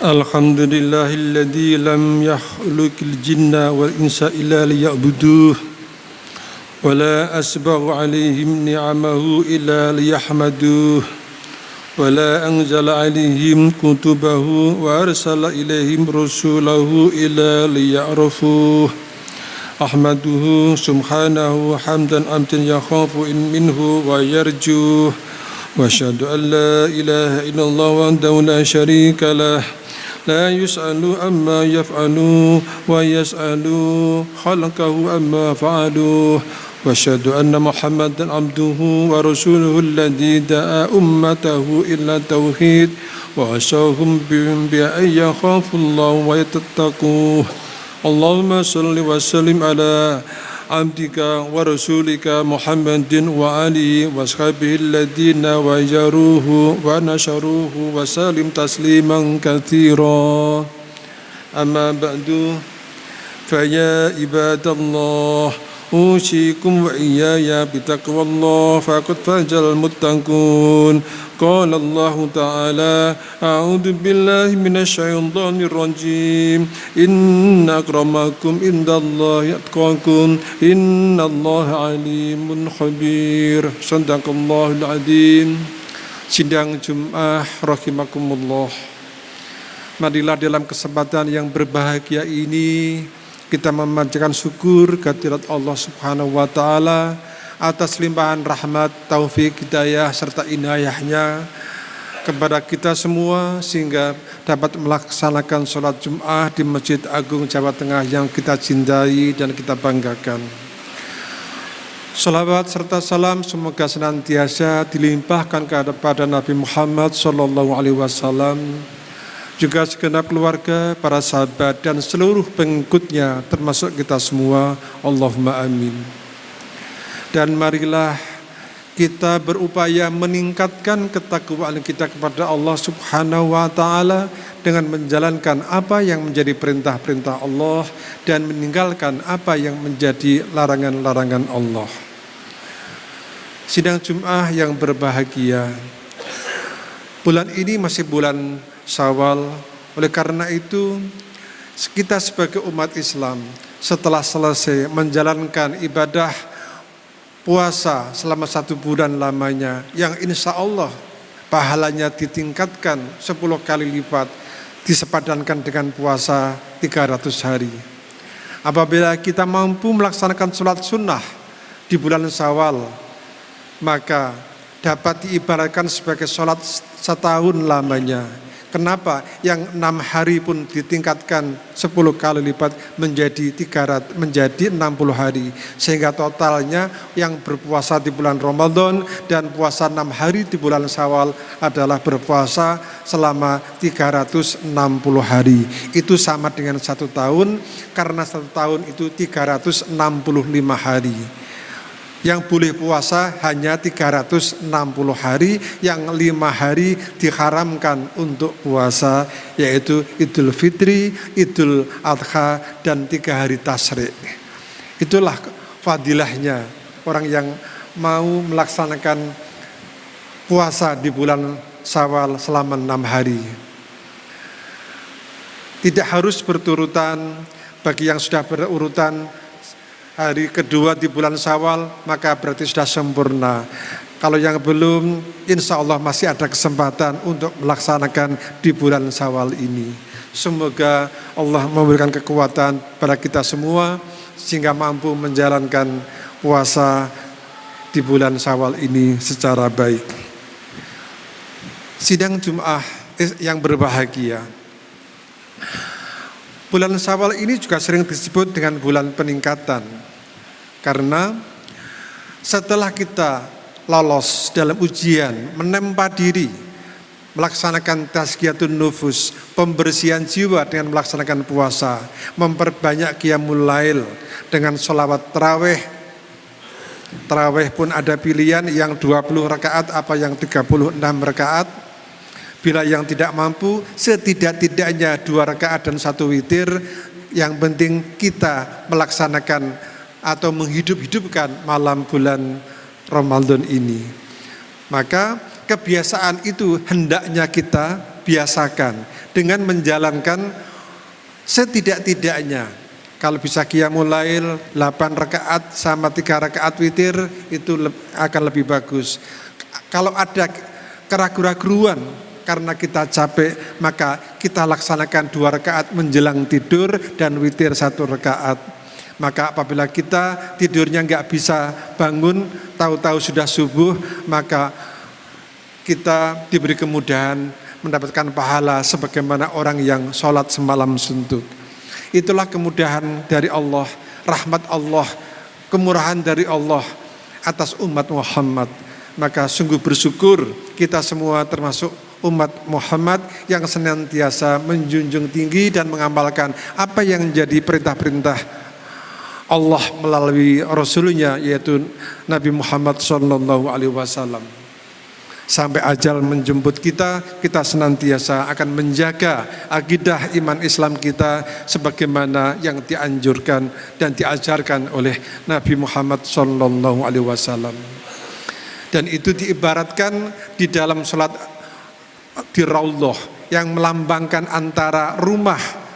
Alhamdulillahilladzi lam yakhluqil jinna wal insa illa liya'buduh wa la asbaghu alaihim ni'amahu illa liyahmaduh wa la anzala alaihim kutubahu wa arsala ilaihim rasulahu illa liya'rafuh ahmaduhu subhanahu hamdan amdan yakhafu minhu wa yarjuh wa asyhadu an la ilaha illallah wahdahu la syarika lah لا يسأل أما يفعل ويسأل خلقه أما فعلوا وأشهد أن محمدا عبده ورسوله الذي دعا أمته إلى التوحيد وأوصاهم بأن يخافوا الله ويتقوه اللهم صل وسلم على عبدك ورسولك محمد وآله وصحبه الذين وجروه ونشروه وسلم تسليما كثيرا أما بعد فيا عباد الله أوصيكم وإياي بتقوى الله فقد فاز المتقون قال الله تعالى أعوذ بالله من الشيطان الرجيم إن أكرمكم عند الله أتقاكم إن الله عليم خبير صدق الله العظيم. Sidang Jumat rahimakumullah. Marilah dalam kesempatan yang berbahagia ini kita memanjatkan syukur kehadirat Allah Subhanahu wa taala atas limpahan rahmat, taufik, hidayah serta inayahnya kepada kita semua sehingga dapat melaksanakan sholat Jumat di Masjid Agung Jawa Tengah yang kita cintai dan kita banggakan. Salawat serta salam semoga senantiasa dilimpahkan kepada Nabi Muhammad SAW, juga segenap keluarga, para sahabat dan seluruh pengikutnya termasuk kita semua. Allahumma amin. Dan marilah kita berupaya meningkatkan ketakwaan kita kepada Allah Subhanahu wa taala dengan menjalankan apa yang menjadi perintah-perintah Allah dan meninggalkan apa yang menjadi larangan-larangan Allah. Sidang Jumat yang berbahagia, bulan ini masih bulan Syawal. Oleh karena itu kita sebagai umat Islam setelah selesai menjalankan ibadah puasa selama 1 bulan lamanya yang insya Allah pahalanya ditingkatkan 10 kali lipat disepadankan dengan puasa 300 hari. Apabila kita mampu melaksanakan sholat sunnah di bulan Syawal, maka dapat diibaratkan sebagai sholat setahun lamanya. Kenapa? Yang 6 hari pun ditingkatkan 10 kali lipat menjadi 60 hari. Sehingga totalnya yang berpuasa di bulan Ramadan dan puasa 6 hari di bulan Syawal adalah berpuasa selama 360 hari. Itu sama dengan 1 tahun, karena 1 tahun itu 365 hari. Yang boleh puasa hanya 360 hari, yang 5 hari diharamkan untuk puasa, yaitu Idul Fitri, Idul Adha, dan 3 hari Tasyrik. Itulah fadilahnya orang yang mau melaksanakan puasa di bulan Syawal selama 6 hari. Tidak harus berturutan, bagi yang sudah berurutan hari kedua di bulan Syawal maka berarti sudah sempurna. Kalau yang belum, insya Allah masih ada kesempatan untuk melaksanakan di bulan Syawal ini. Semoga Allah memberikan kekuatan pada kita semua sehingga mampu menjalankan puasa di bulan Syawal ini secara baik. Sidang Jumat yang berbahagia, bulan Syawal ini juga sering disebut dengan bulan peningkatan. Karena setelah kita lolos dalam ujian, menempa diri, melaksanakan tazkiyatun nufus, pembersihan jiwa dengan melaksanakan puasa, memperbanyak qiyamul lail dengan sholawat tarawih. Tarawih pun ada pilihan, yang 20 rakaat apa yang 36 rakaat. Bila yang tidak mampu, setidak-tidaknya 2 rakaat dan 1 witir. Yang penting kita melaksanakan atau menghidup-hidupkan malam bulan Ramadan ini. Maka kebiasaan itu hendaknya kita biasakan dengan menjalankan setidak-tidaknya. Kalau bisa qiyamul lail 8 rakaat sama 3 rakaat witir itu akan lebih bagus. Kalau ada keraguan-raguan karena kita capek, maka kita laksanakan 2 rakaat menjelang tidur dan witir 1 rakaat. Maka apabila kita tidurnya nggak bisa bangun, tahu-tahu sudah subuh, maka kita diberi kemudahan mendapatkan pahala sebagaimana orang yang sholat semalam suntuk. Itulah kemudahan dari Allah, rahmat Allah, kemurahan dari Allah atas umat Muhammad. Maka sungguh bersyukur kita semua termasuk umat Muhammad yang senantiasa menjunjung tinggi dan mengamalkan apa yang menjadi perintah-perintah Allah melalui Rasulnya, yaitu Nabi Muhammad SAW. Sampai ajal menjemput kita, kita senantiasa akan menjaga akidah iman Islam kita sebagaimana yang dianjurkan dan diajarkan oleh Nabi Muhammad SAW. Dan itu diibaratkan di dalam sholat di Raudhah yang melambangkan antara rumah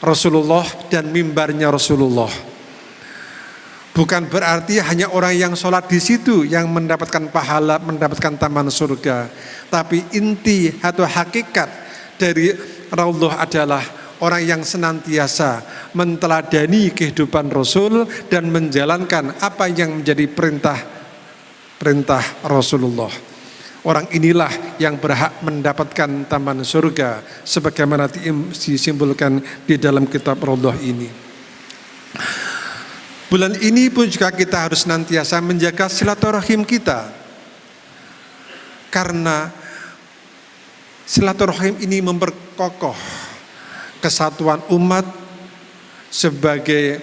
Rasulullah dan mimbarnya Rasulullah. Bukan berarti hanya orang yang sholat di situ yang mendapatkan pahala, mendapatkan taman surga. Tapi inti atau hakikat dari Raudhah adalah orang yang senantiasa menteladani kehidupan Rasul dan menjalankan apa yang menjadi perintah Rasulullah. Orang inilah yang berhak mendapatkan taman surga sebagaimana disimbolkan di dalam kitab Raudhah ini. Bulan ini pun juga kita harus senantiasa menjaga silaturahim kita. Karena silaturahim ini memperkokoh kesatuan umat sebagai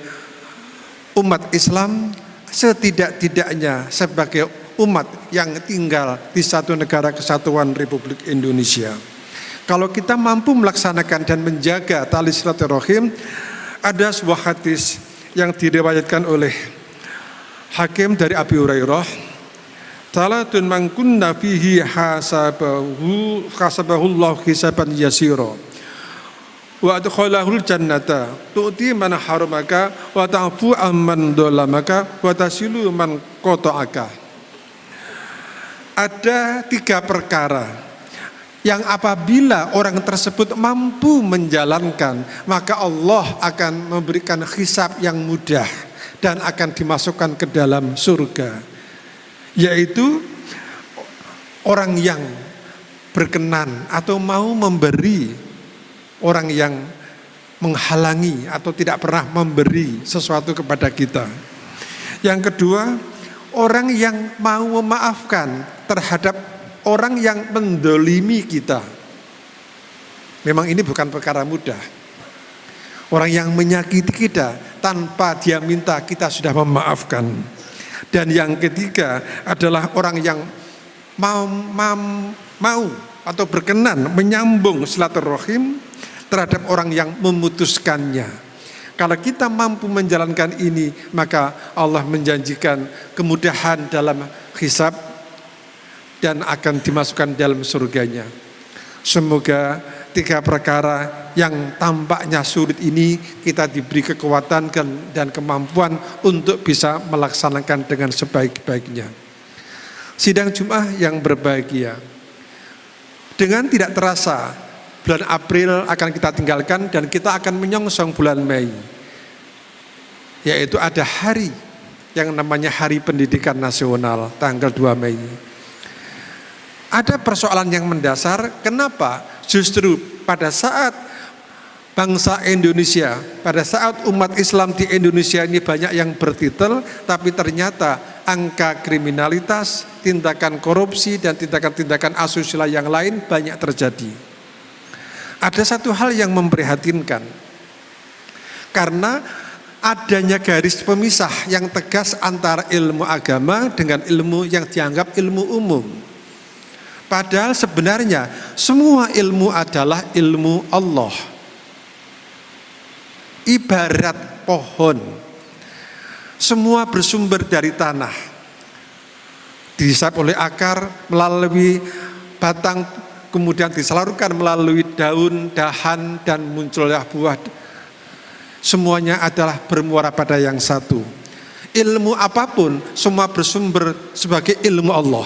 umat Islam, setidak-tidaknya sebagai umat yang tinggal di satu negara kesatuan Republik Indonesia. Kalau kita mampu melaksanakan dan menjaga tali silaturahim, ada sebuah hadis yang diriwayatkan oleh Hakim dari Abi Hurairah, "Salatun man kunna fihi hasabahullahu hisaban yasira wa adkhalahul jannata tu'ti man haramaka wa ta'fu amman dolamaka wa tasilu man qata'aka." Ada 3 perkara yang apabila orang tersebut mampu menjalankan, maka Allah akan memberikan hisab yang mudah dan akan dimasukkan ke dalam surga. Yaitu orang yang berkenan atau mau memberi orang yang menghalangi atau tidak pernah memberi sesuatu kepada kita. Yang kedua, orang yang mau memaafkan terhadap orang yang mendolimi kita. Memang ini bukan perkara mudah. Orang yang menyakiti kita tanpa dia minta kita sudah memaafkan. Dan yang ketiga adalah orang yang mau atau berkenan menyambung silaturahim terhadap orang yang memutuskannya. Kalau kita mampu menjalankan ini, maka Allah menjanjikan kemudahan dalam hisab dan akan dimasukkan dalam surganya. Semoga 3 perkara yang tampaknya sulit ini kita diberi kekuatan dan kemampuan untuk bisa melaksanakan dengan sebaik-baiknya. Sidang Jumat yang berbahagia, dengan tidak terasa bulan April akan kita tinggalkan dan kita akan menyongsong bulan Mei. Yaitu ada hari yang namanya Hari Pendidikan Nasional tanggal 2 Mei. Ada persoalan yang mendasar, kenapa justru pada saat bangsa Indonesia, pada saat umat Islam di Indonesia ini banyak yang bertitel, tapi ternyata angka kriminalitas, tindakan korupsi dan tindakan-tindakan asusila yang lain banyak terjadi. Ada satu hal yang memprihatinkan, karena adanya garis pemisah yang tegas antara ilmu agama dengan ilmu yang dianggap ilmu umum. Padahal sebenarnya semua ilmu adalah ilmu Allah. Ibarat pohon, semua bersumber dari tanah, dihisap oleh akar, melalui batang kemudian disalurkan melalui daun, dahan, dan munculnya buah. Semuanya adalah bermuara pada yang satu. Ilmu apapun semua bersumber sebagai ilmu Allah.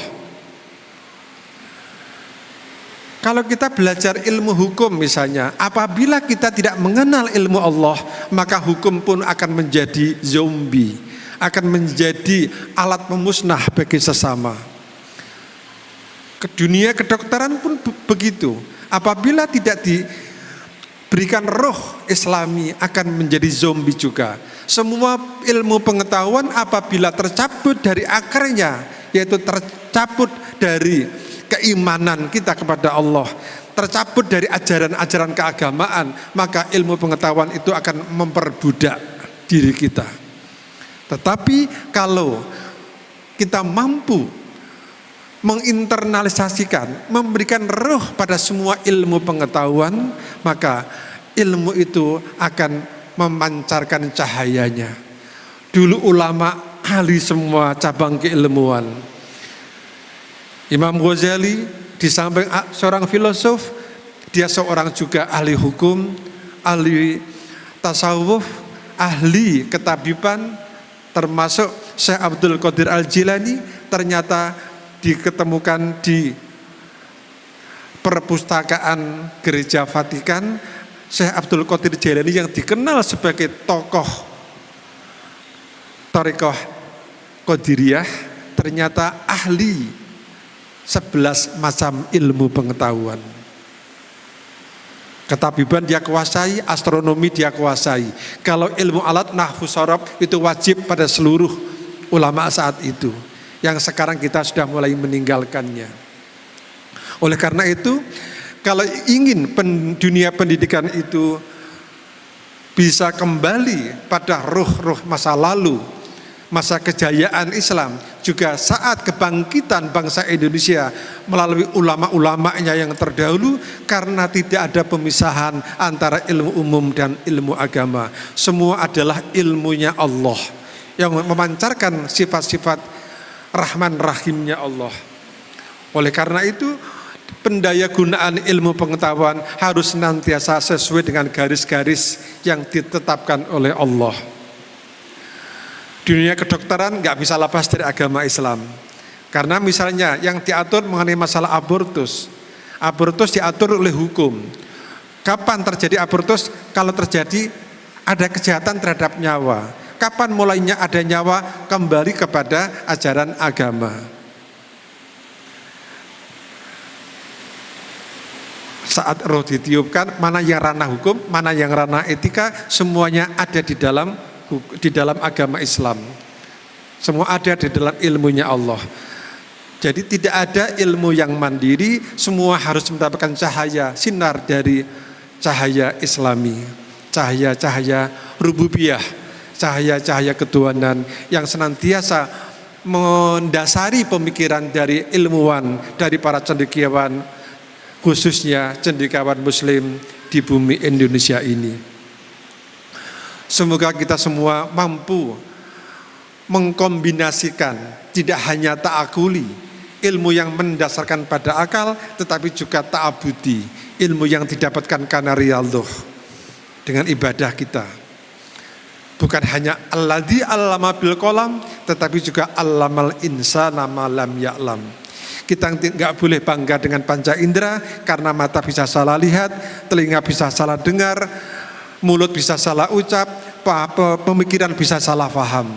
Kalau kita belajar ilmu hukum misalnya, apabila kita tidak mengenal ilmu Allah, maka hukum pun akan menjadi zombie, akan menjadi alat pemusnah bagi sesama. Ke dunia kedokteran pun begitu. Apabila tidak diberikan roh Islami, akan menjadi zombie juga. Semua ilmu pengetahuan apabila tercabut dari akarnya, yaitu tercabut dari keimanan kita kepada Allah, tercabut dari ajaran-ajaran keagamaan, maka ilmu pengetahuan itu akan memperbudak diri kita. Tetapi kalau kita mampu menginternalisasikan, memberikan roh pada semua ilmu pengetahuan, maka ilmu itu akan memancarkan cahayanya. Dulu ulama ahli semua cabang keilmuan. Imam Ghazali di samping seorang filosof, dia seorang juga ahli hukum, ahli tasawuf, ahli ketabiban, termasuk Syekh Abdul Qadir Al-Jilani ternyata diketemukan di perpustakaan Gereja Vatikan. Syekh Abdul Qadir Jilani yang dikenal sebagai tokoh Thariqah Qadiriyah ternyata ahli 11 macam ilmu pengetahuan. Ketabiban dia kuasai, astronomi dia kuasai. Kalau ilmu alat nahwu sharaf itu wajib pada seluruh ulama saat itu, yang sekarang kita sudah mulai meninggalkannya. Oleh karena itu, kalau ingin dunia pendidikan itu bisa kembali pada ruh-ruh masa lalu, masa kejayaan Islam, juga saat kebangkitan bangsa Indonesia melalui ulama-ulamanya yang terdahulu, karena tidak ada pemisahan antara ilmu umum dan ilmu agama. Semua adalah ilmunya Allah yang memancarkan sifat-sifat Rahman Rahimnya Allah. Oleh karena itu, pendaya gunaan ilmu pengetahuan harus senantiasa sesuai dengan garis-garis yang ditetapkan oleh Allah. Dunia kedokteran nggak bisa lepas dari agama Islam. Karena misalnya yang diatur mengenai masalah abortus diatur oleh hukum. Kapan terjadi abortus? Kalau terjadi ada kejahatan terhadap nyawa. Kapan mulainya ada nyawa? Kembali kepada ajaran agama. Saat roh ditiupkan, mana yang ranah hukum, mana yang ranah etika, semuanya ada di dalam agama Islam. Semua ada di dalam ilmunya Allah. Jadi tidak ada ilmu yang mandiri, semua harus mendapatkan cahaya, sinar dari cahaya Islami, cahaya-cahaya rububiyah, cahaya-cahaya ketuhanan yang senantiasa mendasari pemikiran dari ilmuwan, dari para cendekiawan, khususnya cendekiawan muslim di bumi Indonesia ini. Semoga kita semua mampu mengkombinasikan tidak hanya ta'akuli, ilmu yang mendasarkan pada akal, tetapi juga ta'abudi, ilmu yang didapatkan karena riyadhah, dengan ibadah kita. Bukan hanya alladzi 'allama bil qalam, tetapi juga 'allamal insana ma lam ya'lam. Kita nggak boleh bangga dengan panca indera, karena mata bisa salah lihat, telinga bisa salah dengar, mulut bisa salah ucap, pemikiran bisa salah paham.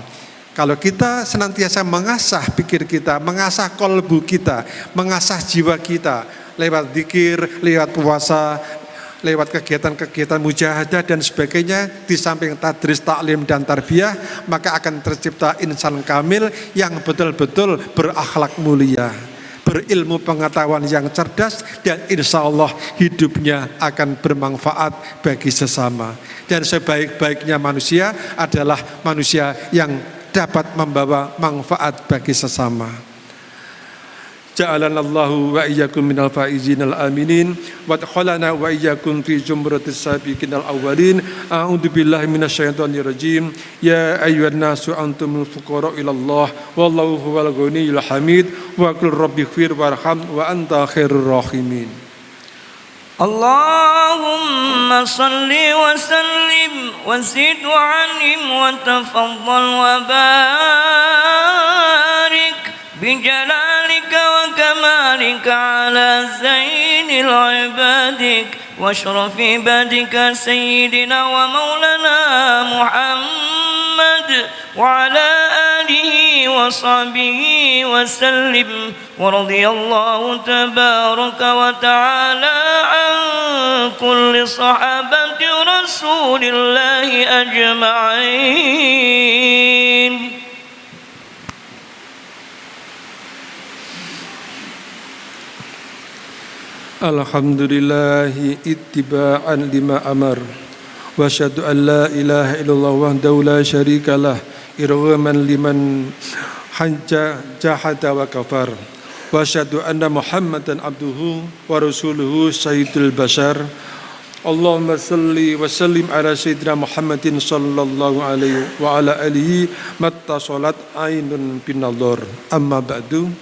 Kalau kita senantiasa mengasah pikir kita, mengasah kolbu kita, mengasah jiwa kita lewat zikir, lewat puasa, lewat kegiatan-kegiatan mujahadah dan sebagainya, di samping tadris, taklim dan tarbiyah, maka akan tercipta insan kamil yang betul-betul berakhlak mulia, berilmu pengetahuan yang cerdas, dan insya Allah hidupnya akan bermanfaat bagi sesama. Dan sebaik-baiknya manusia adalah manusia yang dapat membawa manfaat bagi sesama. Ja'alanallahu wa iyyakum minal faizinal aminin wa adkhalana wa iyyakum fi zumratis sabiqinal awwalin. A'udzu billahi minasyaitonir rajim. Ya ayyuhan nasu antumul fuqara ila Allah wallahu huwal ghaniyyul hamid wa qul rabbighfir warham wa anta khairur rahimin. اللهم صل وسلم وزد وعنهم وتفضل وبارك بجلالك وكمالك على زين العبادك واشرف عبادك سيدنا ومولانا محمد وعلى آله وصحبه وسلم. ورضي الله تبارك وتعالى عن كل صحابة رسول الله أجمعين. Alhamdulillahi ittiba'an lima amar wa asyhadu an la ilaha illallah wahdahu la syarikalah irwaman liman hajja jahada wa kafar wa asyhadu anna Muhammadan abduhu wa rasuluhu sayyidul bashar. Allahumma salli wa sallim ala sayyidina Muhammadin sallallahu alaihi wa ala alihi mattasalat ainun binadhar. Amma ba'du,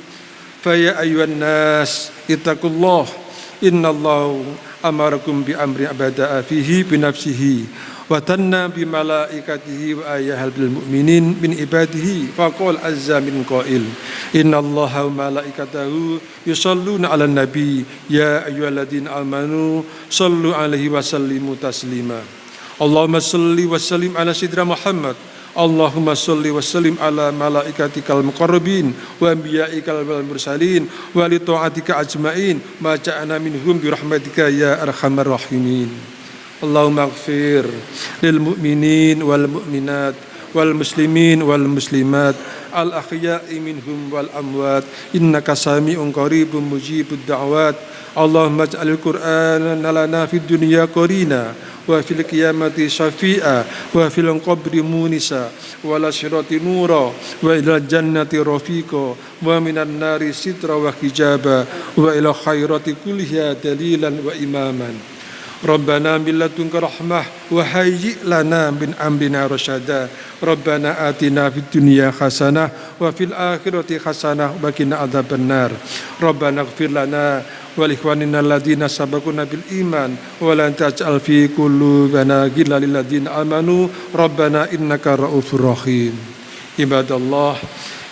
fa ya ayyuhan nas ittaqullah innallahu amarakum bi amri abada'a fihi bi nafsihi wa tanna bi malaikatihi wa ayyahal bil mu'minin min ibadihi faqul azza min qail innallaha wa malaikatahu yusalluna 'alan nabi ya ayyuhalladzina amanu sallu 'alaihi wa sallimu taslima. Allahumma salli wa sallim ala sayyidina Muhammad. Allahumma salli wa sallim ala malaikatikal muqarrabin wa anbiya'ikal wal mursalin wa li ta'atika ajma'in ma ja'ana minhum bi rahmatika ya arhamar rahimin. Allahumma ighfir lil mu'minin wal mu'minat wal muslimin wal muslimat al ahya'i minhum wal amwat innaka sami'un qaribun mujibud da'wat. Allahumma ij'alil qur'ana lana fid dunya qarina wa fil qiyamati syafi'a wa fil qabri munisa wa la sirati nura wa ila jannati rafiqa wa minan nari sitra wa hijaba wa ila khairati kulliha dalilan wa imaman. Rabbana min ladunka rahmah wa hayyi lana min amrina rasyada. Rabbana atina fid dunya hasanah wa fil akhirati hasanah wa qina adzabannar. Rabbana ighfir lana wal ikhwanina alladziina sabaquna bil iman wa la taj'al fi qulubina ghillan lil ladziina amanu rabbana innaka ra'ufur rahim. Ibadallah,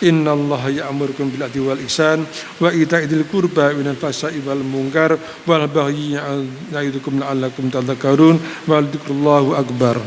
innallaha ya'murukum bil adli wal ihsan wa ita'i dzil qurba wa yanha 'anil fahsya'i wal munkar wal baghi ya'idukum la'allakum tadhakkarun wa dzikrullahi akbar.